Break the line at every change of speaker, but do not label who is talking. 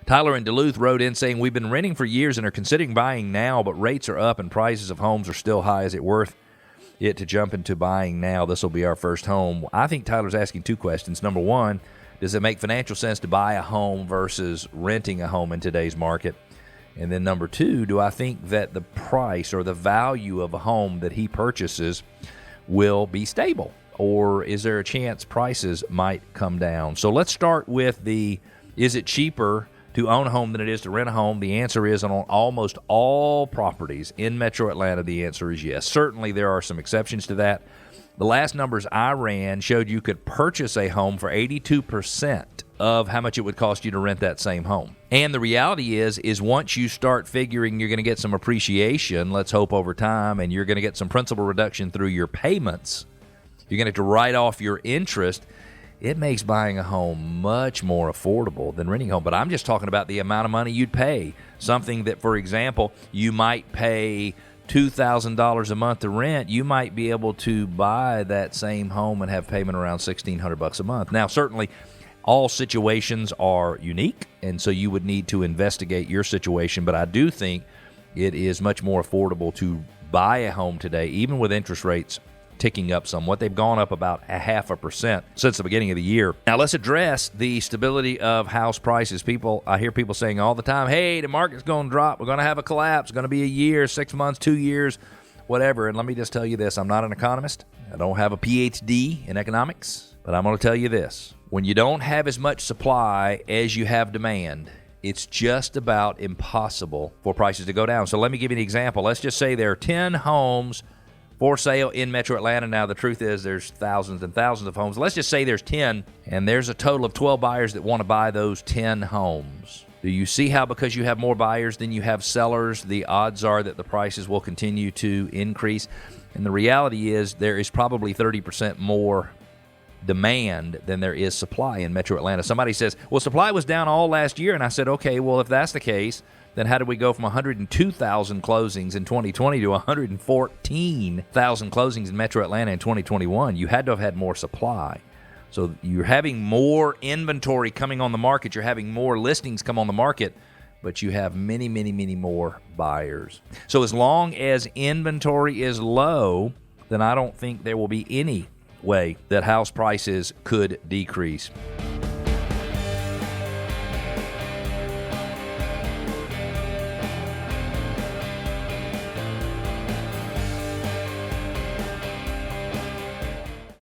Tyler in Duluth wrote in saying, we've been renting for years and are considering buying now, but rates are up and prices of homes are still high. Is it worth it to jump into buying now? This will be our first home. I think Tyler's asking two questions. Number one, does it make financial sense to buy a home versus renting a home in today's market? And then number two, do I think that the price or the value of a home that he purchases will be stable? Or is there a chance prices might come down? So let's start with is it cheaper to own a home than it is to rent a home? The answer is on almost all properties in Metro Atlanta, the answer is yes. Certainly there are some exceptions to that. The last numbers I ran showed you could purchase a home for 82% of how much it would cost you to rent that same home. And the reality is once you start figuring you're going to get some appreciation, let's hope over time, and you're going to get some principal reduction through your payments, you're going to have to write off your interest, it makes buying a home much more affordable than renting a home. But I'm just talking about the amount of money you'd pay. Something that, for example, you might pay $2,000 a month to rent, you might be able to buy that same home and have payment around $1,600 a month. Now, certainly, all situations are unique, and so you would need to investigate your situation. But I do think it is much more affordable to buy a home today, even with interest rates ticking up somewhat. They've gone up about 0.5% since the beginning of the year. Now, let's address the stability of house prices. I hear people saying all the time, hey, the market's going to drop. We're going to have a collapse. It's going to be a year, 6 months, 2 years, whatever. And let me just tell you this. I'm not an economist. I don't have a PhD in economics. But I'm going to tell you this. When you don't have as much supply as you have demand, it's just about impossible for prices to go down. So let me give you an example. Let's just say there are 10 homes for sale in Metro Atlanta. Now, the truth is there's thousands and thousands of homes. Let's just say there's 10, and there's a total of 12 buyers that want to buy those 10 homes. Do you see how because you have more buyers than you have sellers, the odds are that the prices will continue to increase? And the reality is there is probably 30% more demand than there is supply in Metro Atlanta. Somebody says, well, supply was down all last year. And I said, okay, well, if that's the case, then how did we go from 102,000 closings in 2020 to 114,000 closings in Metro Atlanta in 2021? You had to have had more supply. So you're having more inventory coming on the market. You're having more listings come on the market, but you have many, many, many more buyers. So as long as inventory is low, then I don't think there will be any way that house prices could decrease.